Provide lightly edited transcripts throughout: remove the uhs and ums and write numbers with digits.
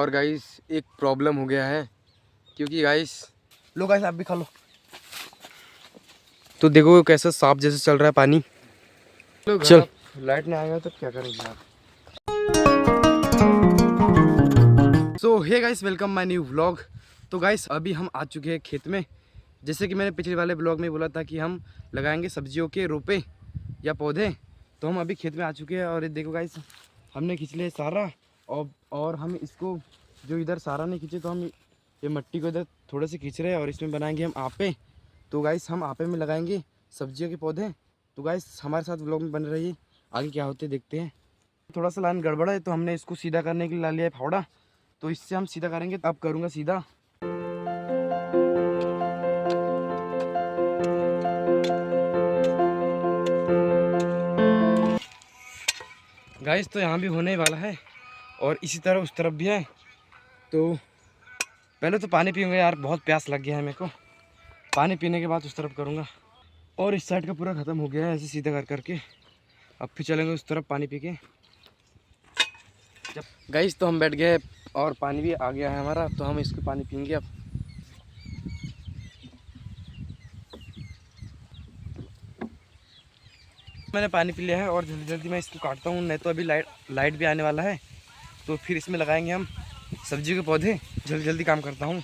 और गाइस एक प्रॉब्लम हो गया है, क्योंकि गाइस लो गाइस आप भी खा लो। तो देखो कैसा सांप जैसे चल रहा है पानी। चल लाइट नहीं आएगा तो क्या करेंगे आप। So hey guys, welcome my new vlog. तो गाइस अभी हम आ चुके हैं खेत में। जैसे कि मैंने पिछले वाले ब्लॉग में बोला था कि हम लगाएंगे सब्जियों के रोपे या पौधे, तो हम अभी खेत में आ चुके हैं। और ये देखो गाइस, हमने खींच लिया सारा और हम इसको जो इधर सारा नहीं खींचे, तो हम ये मट्टी को इधर थोड़े से खींच रहे हैं और इसमें बनाएंगे हम आपे। तो गाइस हम आपे में लगाएंगे सब्जियों के पौधे। तो गाइस हमारे साथ ब्लॉग में बन रही, आगे क्या होते देखते हैं। थोड़ा सा लाइन गड़बड़ा है तो हमने इसको सीधा करने के लिए ला लिया है फावड़ा। तो इससे हम सीधा करेंगे। अब करूँगा सीधा। गाइस तो यहाँ भी होने वाला है और इसी तरह उस तरफ भी है। तो पहले तो पानी पीऊँगा यार, बहुत प्यास लग गया है मेरे को। पानी पीने के बाद उस तरफ करूँगा। और इस साइड का पूरा ख़त्म हो गया है ऐसे सीधा कर करके। अब फिर चलेंगे उस तरफ पानी पी के। गाइस तो हम बैठ गए और पानी भी आ गया है हमारा, तो हम इसको पानी पीएंगे अब। मैंने पानी पी लिया है और जल्दी जल्दी मैं इसको काटता हूँ, नहीं तो अभी लाइट भी आने वाला है। तो फिर इसमें लगाएंगे हम सब्जी के पौधे। जल्दी जल्दी काम करता हूँ।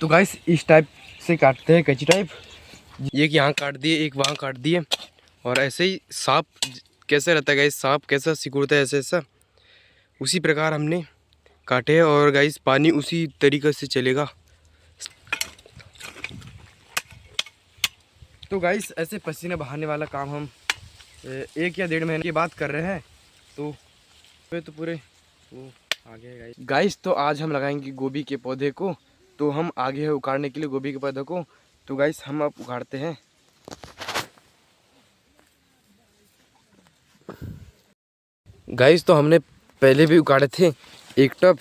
तो गाइस इस टाइप से काटते हैं, कैंची टाइप। एक यहाँ काट दिए, एक वहाँ काट दिए। और ऐसे ही सांप कैसे रहता है गाइस, सांप कैसा सिकुड़ता है ऐसे ऐसा, उसी प्रकार हमने काटे। और गाइस पानी उसी तरीके से चलेगा। तो गाइस ऐसे पसीने बहाने वाला काम हम 1 या 1.5 महीने की बात कर रहे हैं। तो पूरे वो आ गए गाइस। तो आज हम लगाएंगे गोभी के पौधे को। तो हम आगे है उखाड़ने के लिए गोभी के पौधे को। तो गाइस हम अब उखाड़ते हैं। गाइस तो हमने पहले भी उखाड़े थे 1 टब।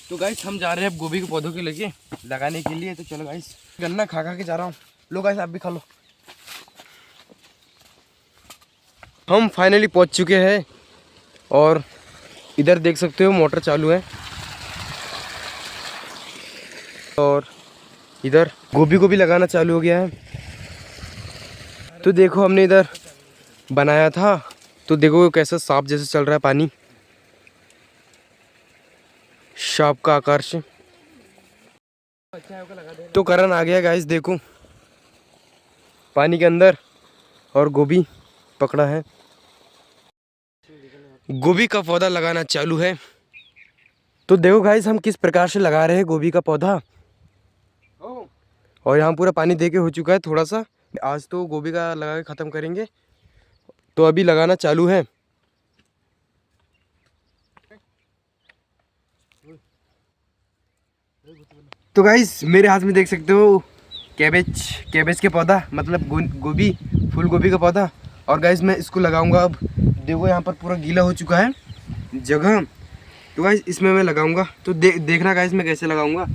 तो गाइस हम जा रहे हैं अब गोभी के पौधों के लेके लगाने के लिए। तो चलो गाइस, गन्ना खा खा के जा रहा हूँ। लो गाइस आप भी खा लो। हम फाइनली पहुँच चुके हैं और इधर देख सकते हो मोटर चालू है। और इधर गोभी को भी लगाना चालू हो गया है। तो देखो हमने इधर बनाया था, तो देखो कैसा सांप जैसे चल रहा है पानी, सांप का आकार से। तो करण आ गया गाइस, देखो पानी के अंदर और गोभी पकड़ा है। गोभी का पौधा लगाना चालू है। तो देखो गाइस हम किस प्रकार से लगा रहे हैं गोभी का पौधा। और यहाँ पूरा पानी देके हो चुका है थोड़ा सा। आज तो गोभी का लगा के ख़त्म करेंगे। तो अभी लगाना चालू है। तो गाइस मेरे हाथ में देख सकते हो कैबेज के पौधा, मतलब गोभी, फूल गोभी का पौधा। और गाइस मैं इसको लगाऊंगा अब। देखो यहाँ पर पूरा गीला हो चुका है जगह। तो गाइस इसमें मैं लगाऊंगा। तो देखना गाइस मैं कैसे लगाऊंगा।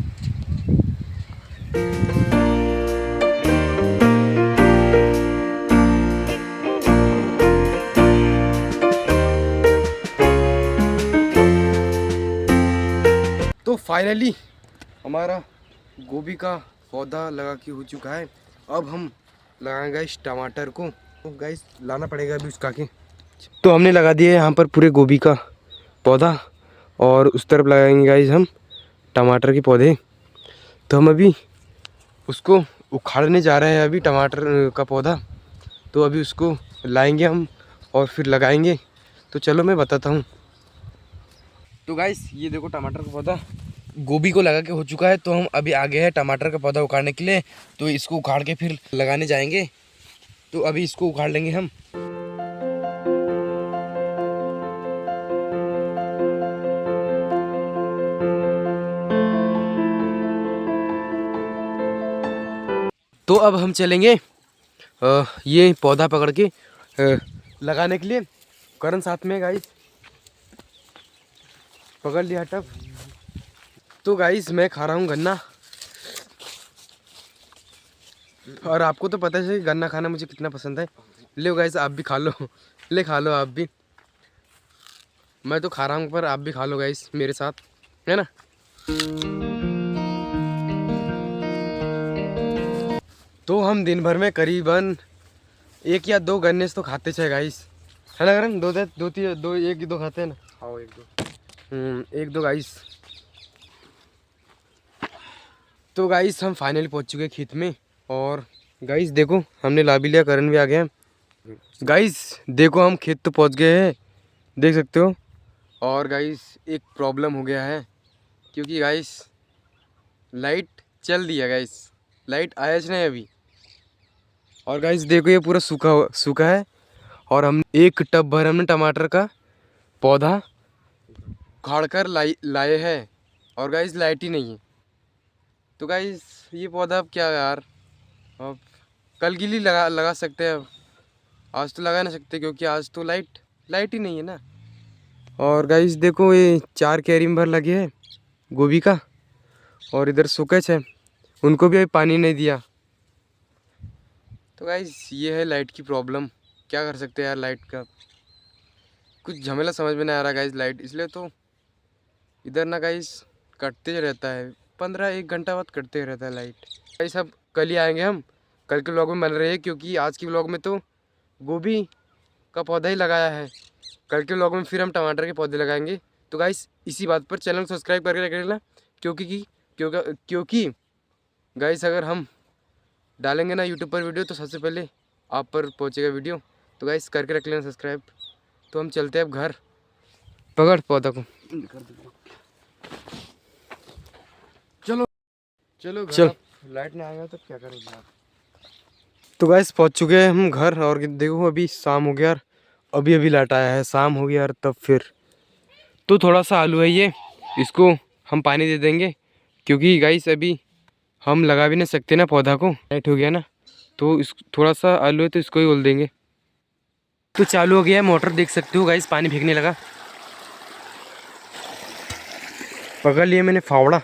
तो फाइनली हमारा गोभी का पौधा लगा के हो चुका है। अब हम लगाएंगे इस टमाटर को। तो गाइस लाना पड़ेगा अभी उसका के। तो हमने लगा दिया यहाँ पर पूरे गोभी का पौधा और उस तरफ लगाएंगे गाइस हम टमाटर के पौधे। तो हम अभी उसको उखाड़ने जा रहे हैं अभी टमाटर का पौधा। तो अभी उसको लाएंगे हम और फिर लगाएंगे। तो चलो मैं बताता हूँ। तो गाइस ये देखो टमाटर का पौधा गोभी को लगा के हो चुका है। तो हम अभी आगे हैं टमाटर का पौधा उखाड़ने के लिए। तो इसको उखाड़ के फिर लगाने जाएंगे। तो अभी इसको उखाड़ लेंगे हम। तो अब हम चलेंगे ये पौधा पकड़ के लगाने के लिए। करण साथ में गाइस पकड़ लिया टब। तो गाइस मैं खा रहा हूँ गन्ना। और आपको तो पता है कि गन्ना खाना मुझे कितना पसंद है। ले गाइस आप भी खा लो, ले खा लो आप भी। मैं तो खा रहा हूँ पर आप भी खा लो गाइस मेरे साथ, है ना। तो हम दिन भर में करीबन 1 या 2 गन्ने तो खाते थे गाइस, है ना करण? दो तीन दो, 1 2 खाते हैं ना। हाँ 1 2। 1 2 गाइस। तो गाइस हम फाइनली पहुंच चुके हैं खेत में। और गाइस देखो हमने ला भी लिया, करण भी आ गया। गाइस देखो हम खेत तो पहुंच गए हैं, देख सकते हो। और गाइस एक प्रॉब्लम हो गया है, क्योंकि गाइस लाइट चल दी है गाइस, लाइट आया नहीं अभी। और गाइस देखो ये पूरा सूखा है। और हम 1 टब भर हमने टमाटर का पौधा उखाड़ कर लाए हैं। और गाइस लाइट ही नहीं है। तो गाइस ये पौधा अब क्या यार, अब कल के लिए लगा सकते हैं, अब आज तो लगा नहीं सकते क्योंकि आज तो लाइट ही नहीं है ना। और गाइस देखो ये 4 कैरी में भर लगे हैं गोभी का। और इधर सूखे है, उनको भी अभी पानी नहीं दिया। तो गाइस ये है लाइट की प्रॉब्लम, क्या कर सकते हैं यार। लाइट का कुछ झमेला समझ में नहीं आ रहा गाइस लाइट, इसलिए तो इधर ना गाइस कटते रहता है, 15-1 घंटा बाद कटते रहता है लाइट। गाइस अब कल ही आएंगे हम, कल के व्लॉग में बन रहे हैं, क्योंकि आज की व्लॉग में तो गोभी का पौधा ही लगाया है। कल के व्लॉग में फिर हम टमाटर के पौधे लगाएंगे। तो गाइस इसी बात पर चैनल को सब्सक्राइब करके रख लेना, क्योंकि गाइस अगर हम डालेंगे ना यूट्यूब पर वीडियो तो सबसे पहले आप पर पहुंचेगा वीडियो। तो गाइस करके रख लेना सब्सक्राइब। तो हम चलते हैं अब घर, पकड़ पौधा को। चलो चल। लाइट नहीं आएगा तो क्या करेंगे आप। तो गाइस पहुंच चुके हैं हम घर। और देखो अभी शाम हो गया यार, अभी लाइट आया है, शाम हो गया यार तब फिर। तो थोड़ा सा आलू है ये, इसको हम पानी दे देंगे, क्योंकि गाइस अभी हम लगा भी नहीं सकते ना पौधा को, लाइट हो गया ना। तो इस थोड़ा सा आलू है तो इसको ही बोल देंगे। तो चालू हो गया है मोटर, देख सकते हो गाइस पानी फेंकने लगा। पकड़ लिया मैंने फावड़ा।